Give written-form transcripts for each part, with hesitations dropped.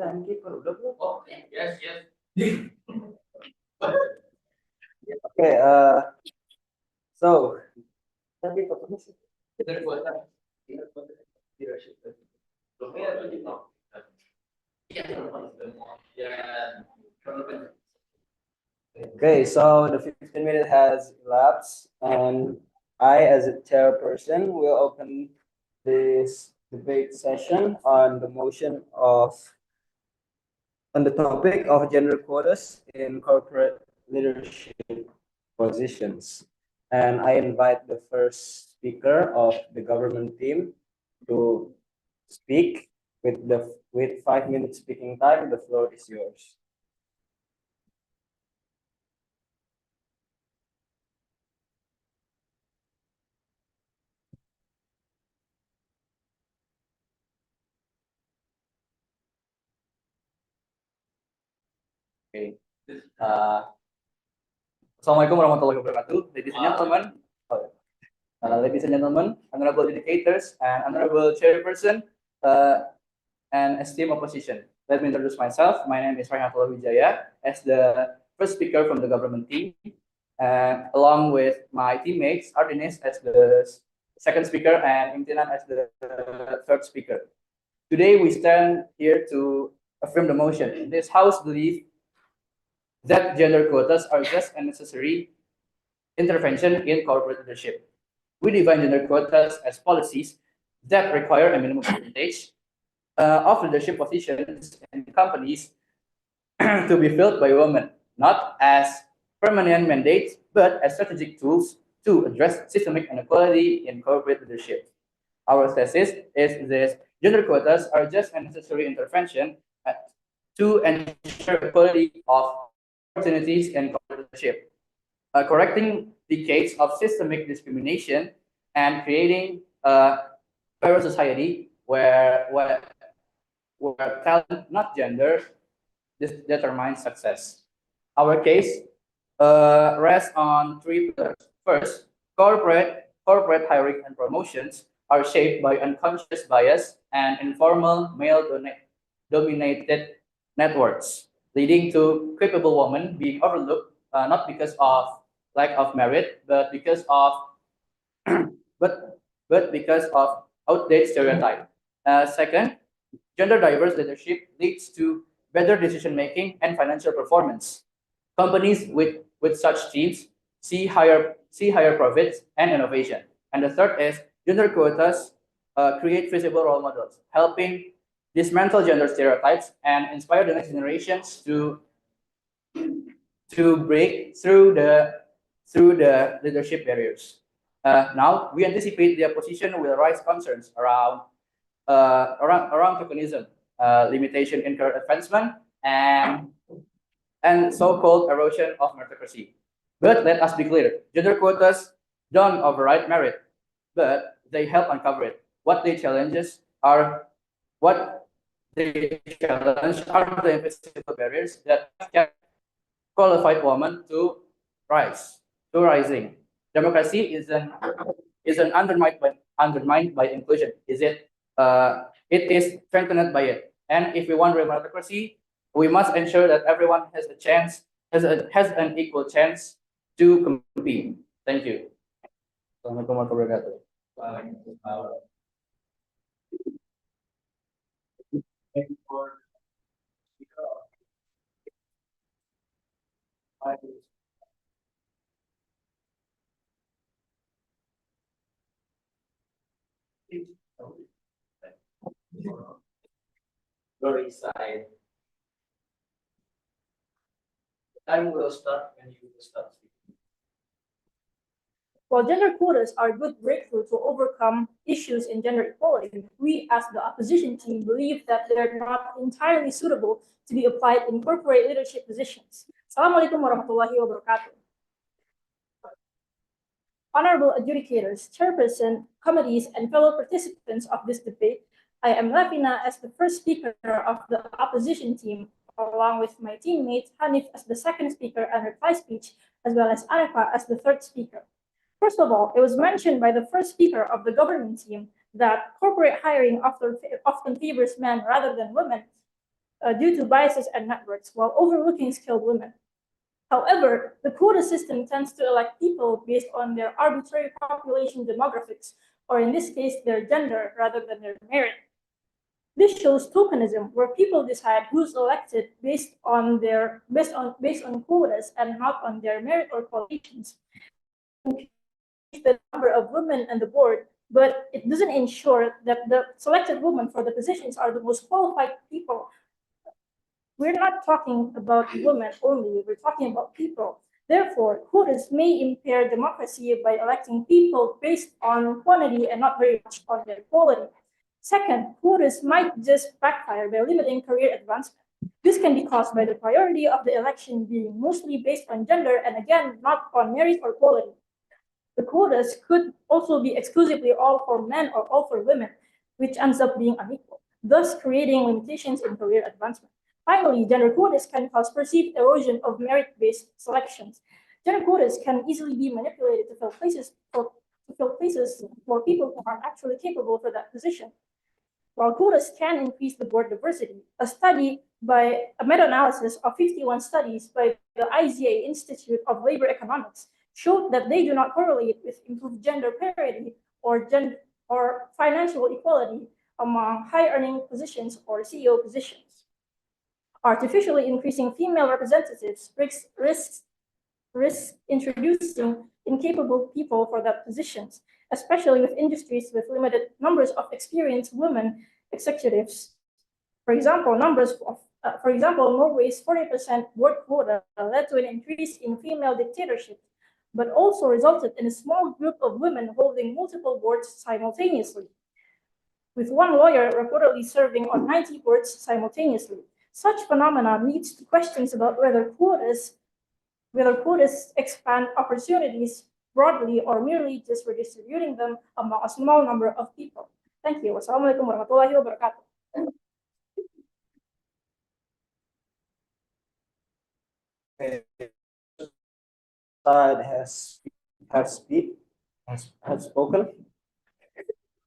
Oh, yes. Okay, so okay, so the 15 minutes has elapsed, and I, as a chairperson, will open this debate session on the motion of on the topic of gender quotas in corporate leadership positions. And I invite the first speaker of the government team to speak with 5 minutes speaking time. The floor is yours. Okay. Assalamualaikum warahmatullahi wabarakatuh, ladies and gentlemen. Ladies and gentlemen, honorable educators and honorable chairperson, and esteemed opposition. Let me introduce myself. My name is Rayhanatullah Wijaya, as the first speaker from the government team, along with my teammates, Ardinis as the second speaker and Imtinan as the third speaker. Today, we stand here to affirm the motion. This House believes that gender quotas are just a necessary intervention in corporate leadership. We define gender quotas as policies that require a minimum percentage of leadership positions in companies to be filled by women, not as permanent mandates, but as strategic tools to address systemic inequality in corporate leadership. Our thesis is this: gender quotas are just a necessary intervention to ensure equality of opportunities in corporate leadership, correcting decades of systemic discrimination and creating a fairer society where talent, not gender, determines success. Our case rests on three pillars. First, corporate hiring and promotions are shaped by unconscious bias and informal male-dominated networks, leading to capable women being overlooked not because of lack of merit, but because of but because of outdated stereotype. Second, gender diverse leadership leads to better decision making and financial performance. Companies with such teams see higher profits and innovation. And the third is gender quotas create visible role models, helping dismantle gender stereotypes and inspire the next generations to break through the leadership barriers. Now we anticipate the opposition will raise concerns around tokenism, limitation in career advancement, and so-called erosion of meritocracy. But let us be clear: gender quotas don't override merit, but they help uncover it. What they challenge are the invisible barriers that kept qualified women to rising. Democracy isn't undermined by inclusion. It is strengthened by it. And if we want real democracy, we must ensure that everyone has a chance, has an equal chance to compete. Thank you. Assalamualaikum warahmatullahi wabarakatuh. Glory side. Time will start when you start. While gender quotas are a good breakthrough to overcome issues in gender equality, we as the opposition team believe that they're not entirely suitable to be applied in corporate leadership positions. Assalamualaikum warahmatullahi wabarakatuh. Honorable adjudicators, chairperson, committees, and fellow participants of this debate, I am Lafina as the first speaker of the opposition team, along with my teammate Hanif as the second speaker and reply speech, as well as Anifa as the third speaker. First of all, it was mentioned by the first speaker of the government team that corporate hiring often favors men rather than women. due to biases and networks, while overlooking skilled women. However, the quota system tends to elect people based on their arbitrary population demographics, or in this case, their gender rather than their merit. This shows tokenism, where people decide who's elected based on quotas and not on their merit or qualifications. The number of women on the board, but it doesn't ensure that the selected women for the positions are the most qualified people. We're not talking about women only, we're talking about people. Therefore, quotas may impair democracy by electing people based on quantity and not very much on their quality. Second, quotas might just backfire by limiting career advancement. This can be caused by the priority of the election being mostly based on gender and again, not on merit or quality. The quotas could also be exclusively all for men or all for women, which ends up being unequal, thus creating limitations in career advancement. Finally, gender quotas can cause perceived erosion of merit-based selections. Gender quotas can easily be manipulated to fill places for people who are actually capable for that position. While quotas can increase the board diversity, a meta-analysis of 51 studies by the IZA Institute of Labor Economics showed that they do not correlate with improved gender parity or financial equality among high-earning positions or CEO positions. Artificially increasing female representatives risks introducing incapable people for that positions, especially with industries with limited numbers of experienced women executives. For example, Norway's 40% board quota led to an increase in female dictatorship, but also resulted in a small group of women holding multiple boards simultaneously, with one lawyer reportedly serving on 90 boards simultaneously. Such phenomena leads to questions about whether quotas expand opportunities broadly or merely just redistributing them among a small number of people. Thank you. Wassalamualaikum warahmatullahi wabarakatuh. Side has spoken.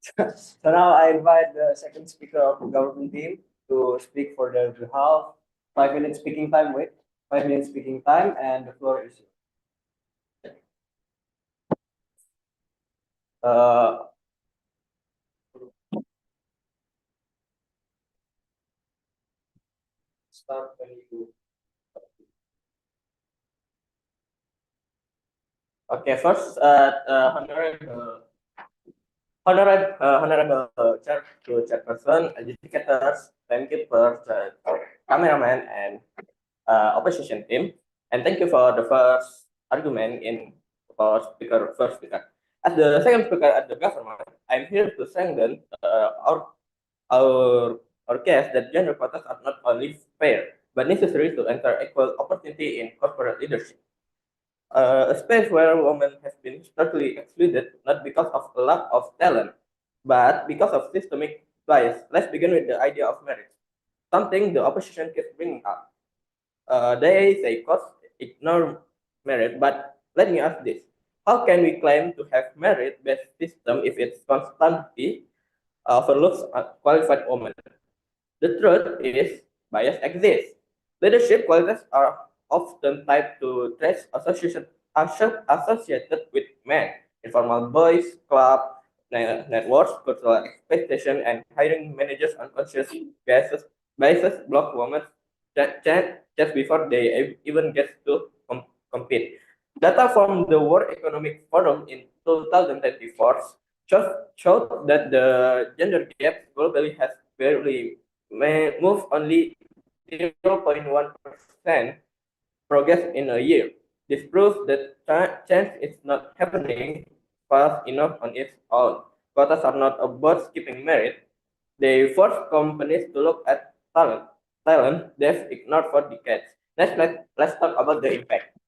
So now I invite the second speaker of the government team to speak for their behalf. 5 minutes speaking time. Wait, 5 minutes speaking time, and the floor is yours. Start when you. Okay, first, honorable chairperson, educators, timekeepers, cameraman, and opposition team. And thank you for the first argument in our first speaker. As the second speaker at the government, I'm here to strengthen our case that gender quotas are not only fair, but necessary to enter equal opportunity in corporate leadership. A space where women have been historically excluded, not because of a lack of talent, but because of systemic bias. Let's begin with the idea of merit, something the opposition keeps bringing up. They say cost ignore merit, but let me ask this. How can we claim to have merit-based system if it constantly overlooks qualified women? The truth is, bias exists. Leadership qualities are often tied to traits associated with men, informal boys, club, networks, cultural expectation, and hiring managers unconscious biases block women just before they even get to compete. Data from the World Economic Forum in 2024 showed that the gender gap globally has barely move only 0.1% progress in a year. This proves that change is not happening fast enough on its own. Quotas are not about skipping merit. They force companies to look at talent they've ignored for decades. Let's talk about the impact.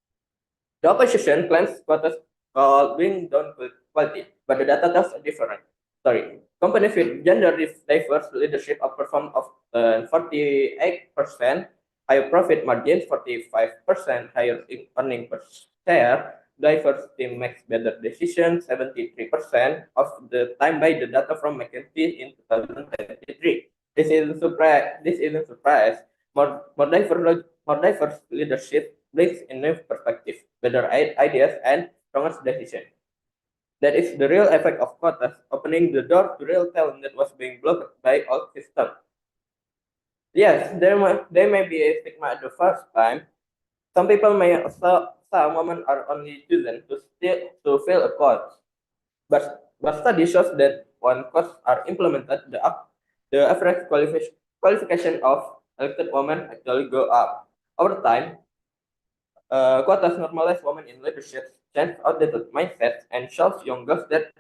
The opposition claims quotas bring down quality, but the data tells a different story. Companies with gender diverse leadership outperform of 48% higher profit margins, 45% higher earning per share. Diverse team makes better decisions 73% of the time by the data from McKinsey in 2023. This isn't surprise. more diverse leadership brings in new perspective, better ideas, and stronger decisions. That is the real effect of quotas, opening the door to real talent that was being blocked by old systems. Yes, there may be a stigma at the first time. Some people may some women are only chosen to fill a post, but study shows that when costs are implemented, the average qualification of elected women actually go up. Over time, quotas normalize women in leadership, change outdated mindsets, and shows young girls that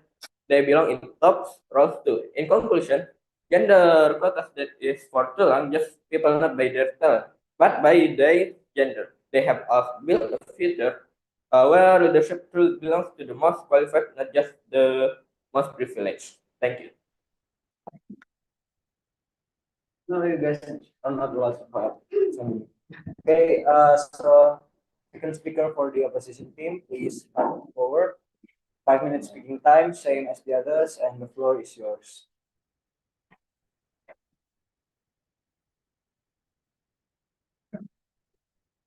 they belong in top roles too. In conclusion, gender quotas that is for too long just people not by their talent, but by their gender. They have built a future where leadership truly belongs to the most qualified, not just the most privileged. Thank you. No, you guys are not allowed to talk. Okay, so second speaker for the opposition team, please come forward. 5 minutes speaking time, same as the others, and the floor is yours.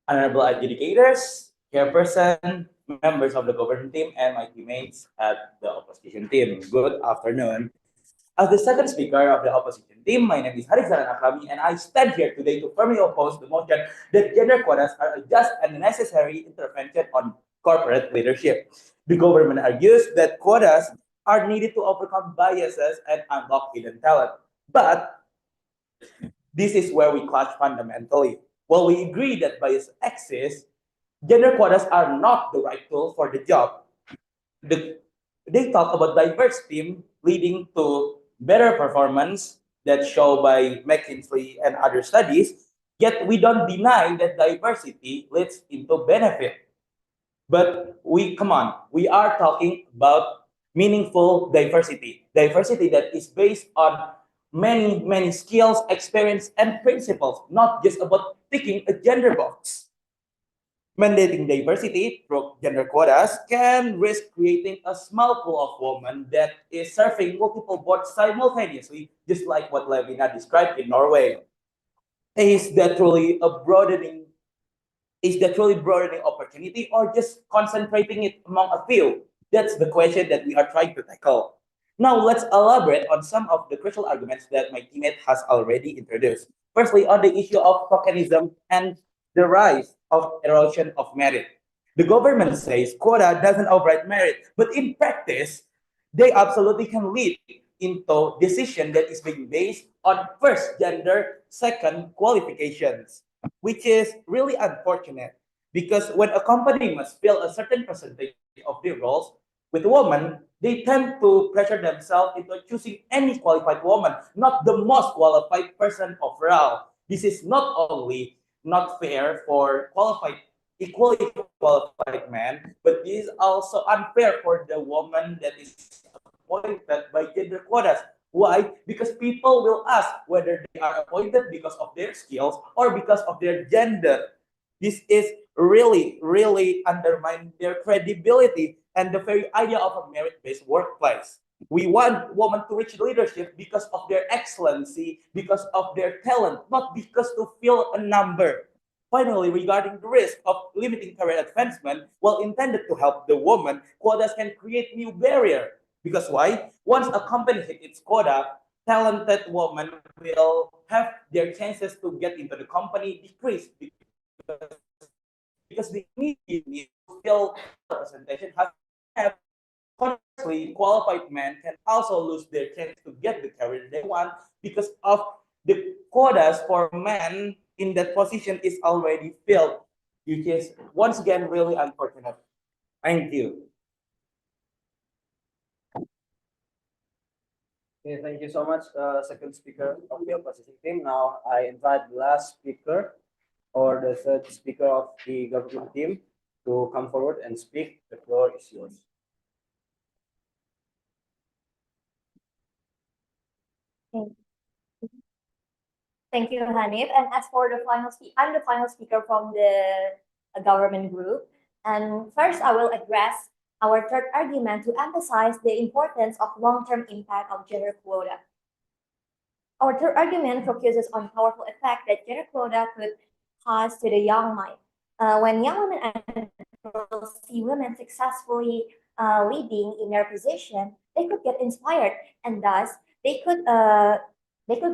Honorable adjudicators, chairperson, members of the governing team, and my teammates at the opposition team. Good afternoon. As the second speaker of the opposition team, my name is Harizan Akrami, and I stand here today to firmly oppose the motion that gender quotas are a just and necessary intervention on corporate leadership. The government argues that quotas are needed to overcome biases and unlock hidden talent. But this is where we clash fundamentally. While we agree that bias exists, gender quotas are not the right tool for the job. They talk about diverse team leading to better performance that show by McKinsey and other studies, yet we don't deny that diversity leads into benefit. But we are talking about meaningful diversity. Diversity that is based on many skills, experience, and principles, not just about ticking a gender box. Mandating diversity through gender quotas can risk creating a small pool of women that is serving multiple boards simultaneously, just like what Levina described in Norway. Is that truly a broadening? Is that truly broadening opportunity or just concentrating it among a few? That's the question that we are trying to tackle. Now let's elaborate on some of the crucial arguments that my teammate has already introduced. Firstly, on the issue of tokenism and the rise of erosion of merit. The government says quota doesn't override merit, but in practice, they absolutely can lead into decision that is being based on first gender, second qualifications, which is really unfortunate because when a company must fill a certain percentage of their roles with women, they tend to pressure themselves into choosing any qualified woman, not the most qualified person overall. This is not only not fair for equally qualified men, but this is also unfair for the woman that is appointed by gender quotas. Why? Because people will ask whether they are appointed because of their skills or because of their gender. This is really undermine their credibility and the very idea of a merit-based workplace. We want women to reach leadership because of their excellency, because of their talent, not because to fill a number. Finally, regarding the risk of limiting career advancement, while intended to help the woman, quotas can create new barrier. Because why? Once a company hits its quota, talented women will have their chances to get into the company decrease because the immediate need to fill representation has have. Conversely, qualified men can also lose their chance to get the career they want because of the quotas for men in that position is already filled, which is once again really unfortunate. Thank you. Okay, thank you so much, second speaker of the opposition team. Now I invite the last speaker or the third speaker of the government team to come forward and speak. The floor is yours. Thank you, Hanif. And as for the final speaker, I'm the final speaker from the government group. And first, I will address our third argument to emphasize the importance of long-term impact of gender quota. Our third argument focuses on powerful effect that gender quota could cause to the young mind. When young women and girls see women successfully leading in their position, they could get inspired, and thus they could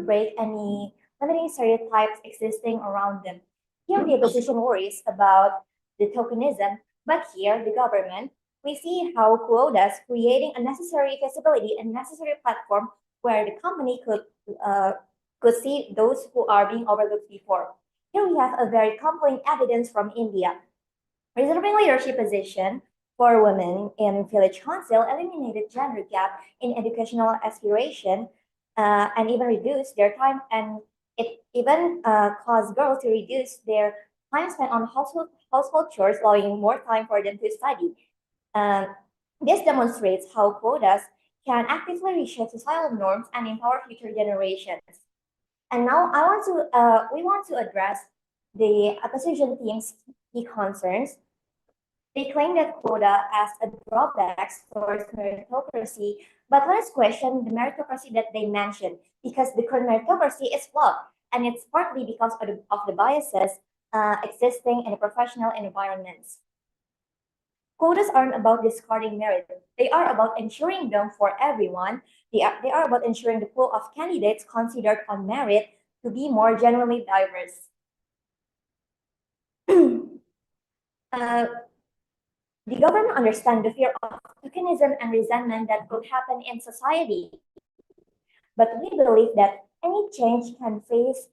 break any limiting stereotypes existing around them. Here, the opposition worries about the tokenism, but here, the government, we see how quotas creating a necessary visibility and necessary platform where the company could see those who are being overlooked before. Here we have a very compelling evidence from India. Reserving leadership position for women in village council eliminated gender gap in educational aspiration and even reduced their time, and it even caused girls to reduce their time spent on household chores, allowing more time for them to study. Um, this demonstrates how quotas can actively reshape societal norms and empower future generations. And now we want to address the opposition team's key concerns. They claim that quota as a drawback towards meritocracy, but let us question the meritocracy that they mentioned, because the current meritocracy is flawed, and it's partly because of the biases existing in the professional environments. Quotas aren't about discarding merit. They are about ensuring them for everyone. They are about ensuring the pool of candidates considered on merit to be more genuinely diverse. The government understands the fear of tokenism and resentment that could happen in society. But we believe that any change can face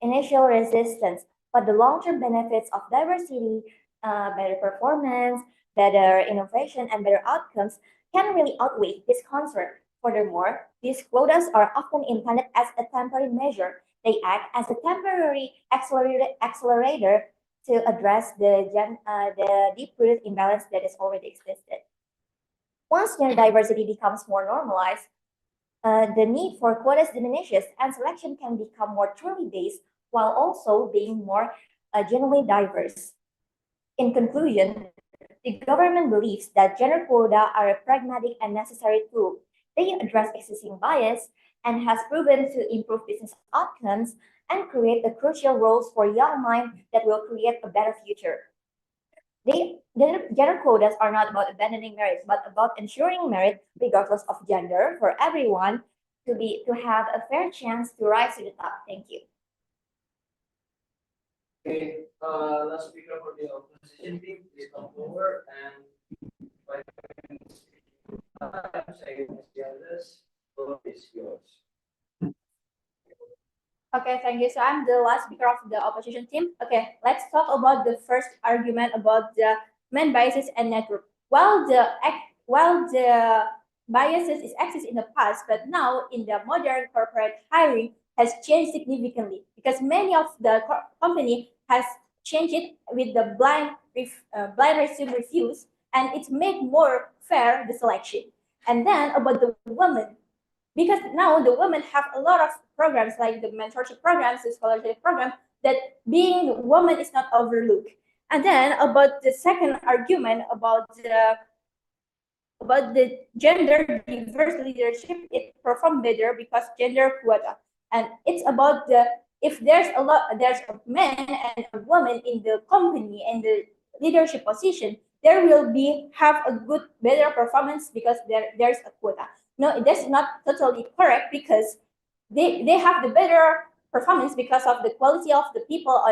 initial resistance, but the long-term benefits of diversity, better performance, better innovation, and better outcomes can really outweigh this concern. Furthermore, these quotas are often intended as a temporary measure. They act as a temporary accelerator to address the deep-rooted imbalance that is already existed. Once gender diversity becomes more normalized, the need for quotas diminishes and selection can become more truly based while also being more genuinely diverse. In conclusion, the government believes that gender quota are a pragmatic and necessary tool. They address existing bias and has proven to improve business outcomes and create the crucial roles for young minds that will create a better future. Gender quotas are not about abandoning merit, but about ensuring merit, regardless of gender, for everyone to have a fair chance to rise to the top. Thank you. Okay, last speaker for the opposition team, please come forward and say the others. Floor is yours. Okay, thank you. So I'm the last speaker of the opposition team. Okay, let's talk about the first argument about the main biases and network. While the biases is exist in the past, but now in the modern corporate hiring has changed significantly because many of the company has changed it with the blind resume reviews, and it's made more fair the selection. And then about the women, because now the women have a lot of programs like the mentorship programs, the scholarship program, that being woman is not overlooked. And then about the second argument about the gender diverse leadership, it performed better because gender quota. And it's about if there's a man and a woman in the company and the leadership position, there will have a good better performance because there's a quota. No, that's not totally correct because they have the better performance because of the quality of the people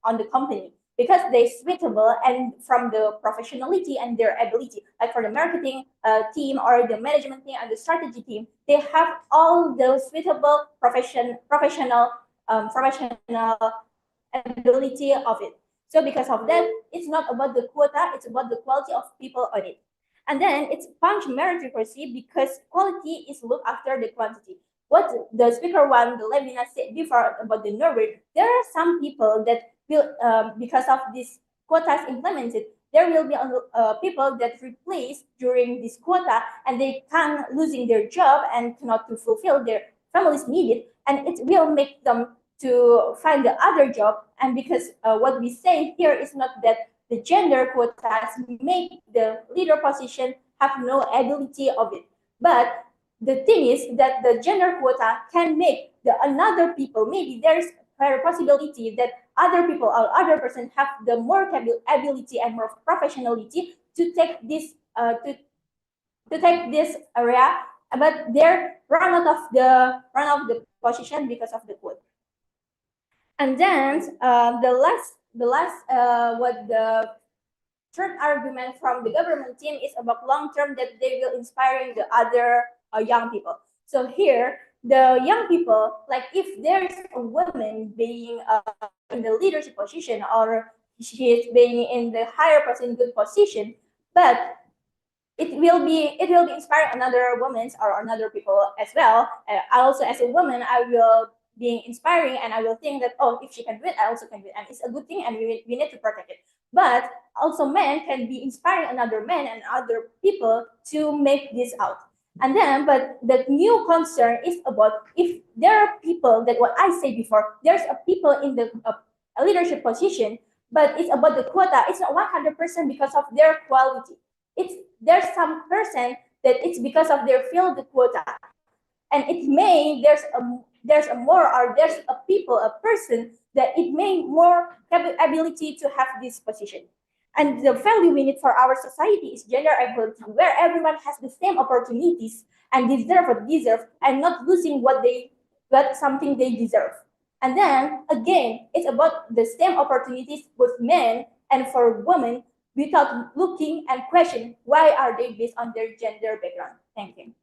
on the company, because they're suitable and from the professionality and their ability. Like for the marketing team or the management team and the strategy team, they have all those suitable professional ability of it. So because of that, it's not about the quota, it's about the quality of people on it. And then it's punch meritocracy because quality is looked after the quantity. What the speaker one, the Levina said before about the Norway, there are some people that will, because of this quotas implemented, there will be people that replace during this quota and they can losing their job and cannot to fulfill their family's needed, and it will make them to find the other job. And because what we say here is not that the gender quotas make the leader position have no ability of it, but the thing is that the gender quota can make the another people, maybe there's a possibility that other people or other person have the more ability and more professionality to take this to take this area, but they're run out of the position because of the quote. And then the last what the third argument from the government team is about long term that they will inspiring the other young people. So here, the young people, like if there's a woman being in the leadership position or she is being in the higher person good position, but it will be inspiring another women or another people as well. Also, as a woman, I will be inspiring and I will think that, oh, if she can do it, I also can do it, and it's a good thing, and we need to protect it. But also, men can be inspiring another men and other people to make this out. And then, but the new concern is about if there are people that what I said before, there's a people in the leadership position, but it's about the quota. It's not 100% because of their quality. It's there's some person that it's because of their field quota, and it may there's a more or there's a people a person that it may more ability to have this position. And the value we need for our society is gender equality, where everyone has the same opportunities and deserve what deserve, and not losing what something they deserve. And then again, it's about the same opportunities with men and for women without looking and question why are they based on their gender background. Thank you.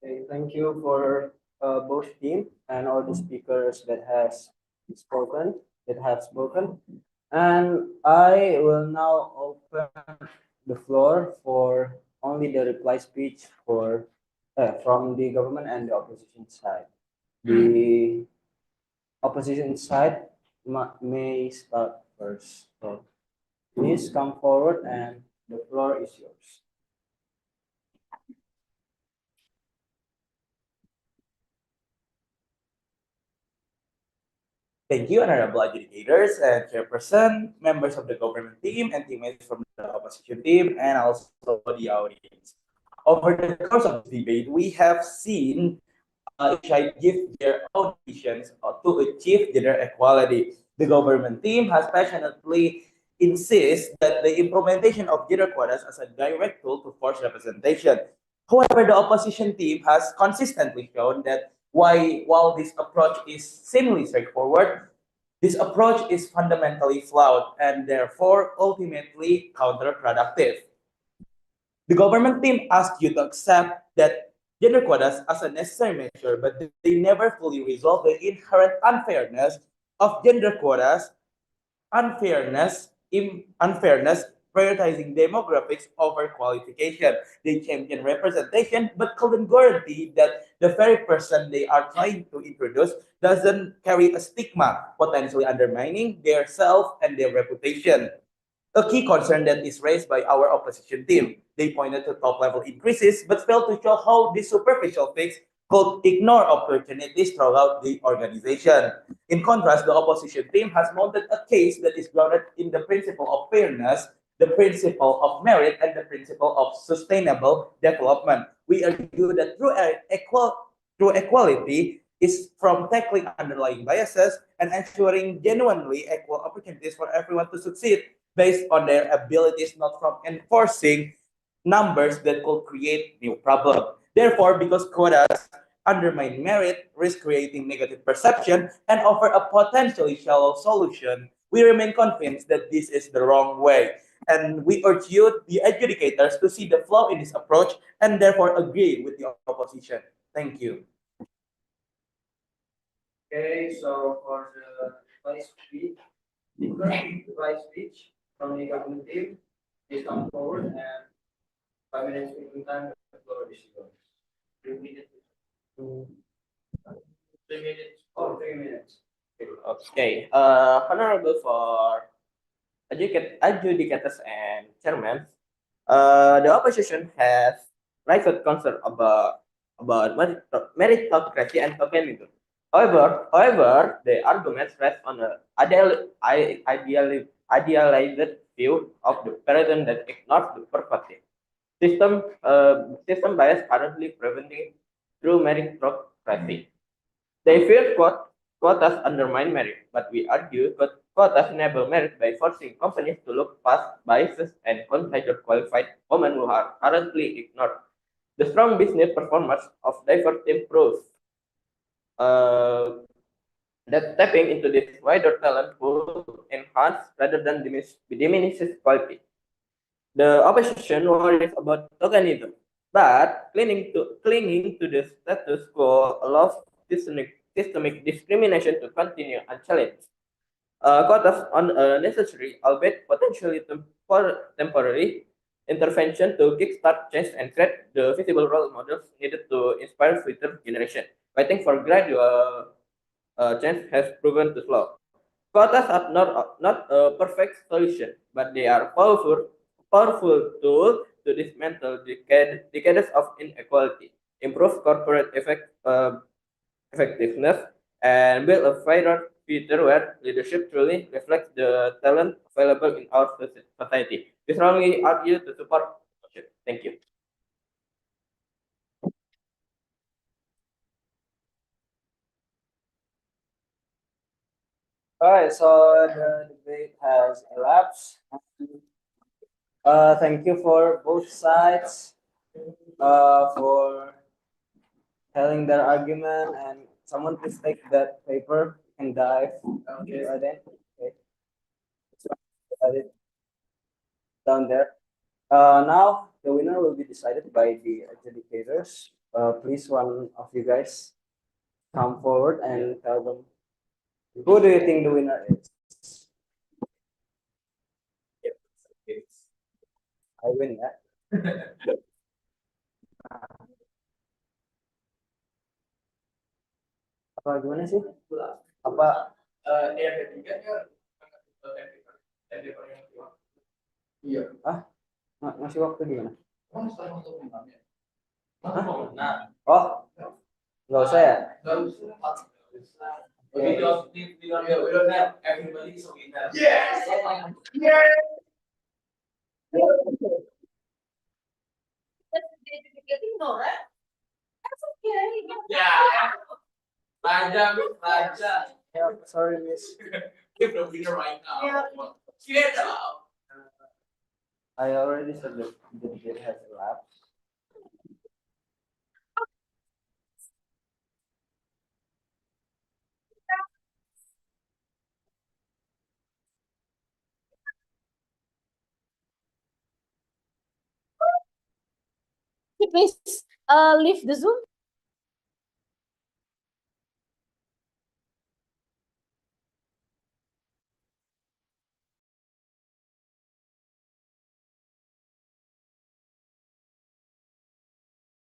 Okay, thank you for both team and all the speakers that spoken have spoken. And I will now open the floor for only the reply speech for from the government and the opposition side. The opposition side may start first. So please come forward and the floor is yours. Thank you, honorable adjudicators and chairperson, members of the government team, and teammates from the opposition team, and also the audience. Over the course of this debate, we have seen each side give their own visions to achieve gender equality. The government team has passionately insist that the implementation of gender quotas as a direct tool to force representation. However, the opposition team has consistently shown that while this approach is seemingly straightforward, this approach is fundamentally flawed and therefore ultimately counterproductive. The government team asked you to accept that gender quotas as a necessary measure, but they never fully resolve the inherent unfairness of gender quotas, unfairness prioritizing demographics over qualification. They champion representation, but couldn't guarantee that the very person they are trying to introduce doesn't carry a stigma, potentially undermining their self and their reputation. A key concern that is raised by our opposition team. They pointed to top-level increases, but failed to show how this superficial fix could ignore opportunities throughout the organization. In contrast, the opposition team has mounted a case that is grounded in the principle of fairness, the principle of merit, and the principle of sustainable development. We argue that through equality is from tackling underlying biases and ensuring genuinely equal opportunities for everyone to succeed based on their abilities, not from enforcing numbers that could create new problems. Therefore, because quotas undermine merit, risk creating negative perception, and offer a potentially shallow solution, we remain convinced that this is the wrong way. And we urge you, the adjudicators, to see the flaw in this approach and therefore agree with the opposition. Thank you. Okay, so for the vice speech, the current vice speech from the government team is come forward and 5 minutes speaking time. The floor is yours. 3 minutes. 3 minutes. Oh, 3 minutes. Okay. Honorable for adjudicators and chairmen, the opposition has raised concern about meritocracy and feminism. However, the arguments rest on an idealized view of the president that ignores the perspective. system bias currently preventing true meritocracy. They fear quotas undermine merit, but we argue quotas enable merit by forcing companies to look past biases and consider qualified women who are currently ignored. The strong business performance of diverse team proves uh, that tapping into this wider talent pool enhance rather than diminishes quality. The opposition worries about tokenism, but clinging to the status quo allows systemic discrimination to continue unchallenged. Quotas on a necessary, albeit potentially temporary, intervention to kickstart change and create the visible role models needed to inspire future generation. Waiting for gradual change has proven to slow. Quotas are not a perfect solution, but they are powerful tool to dismantle decades of inequality, improve corporate effectiveness, and build a fairer future where leadership truly reflects the talent available in our society. We strongly argue to support motion. Thank you. Alright, so the debate has elapsed. Thank you for both sides for telling their argument, and someone please take that paper and dive. Okay, then. Okay. Put it down there. Now the winner will be decided by the adjudicators. Please, one of you guys come forward and tell them who do you think the winner is? I win, ya. Apa gimana sih? Apa Iya. ngasih waktu gimana? Nah, Oh, nggak usah ya? we don't have everybody, so we have. Yeah. Raja. Yeah, sorry, miss. Give the winner right now. Get out. I already said that the debate has elapsed. Please leave the Zoom.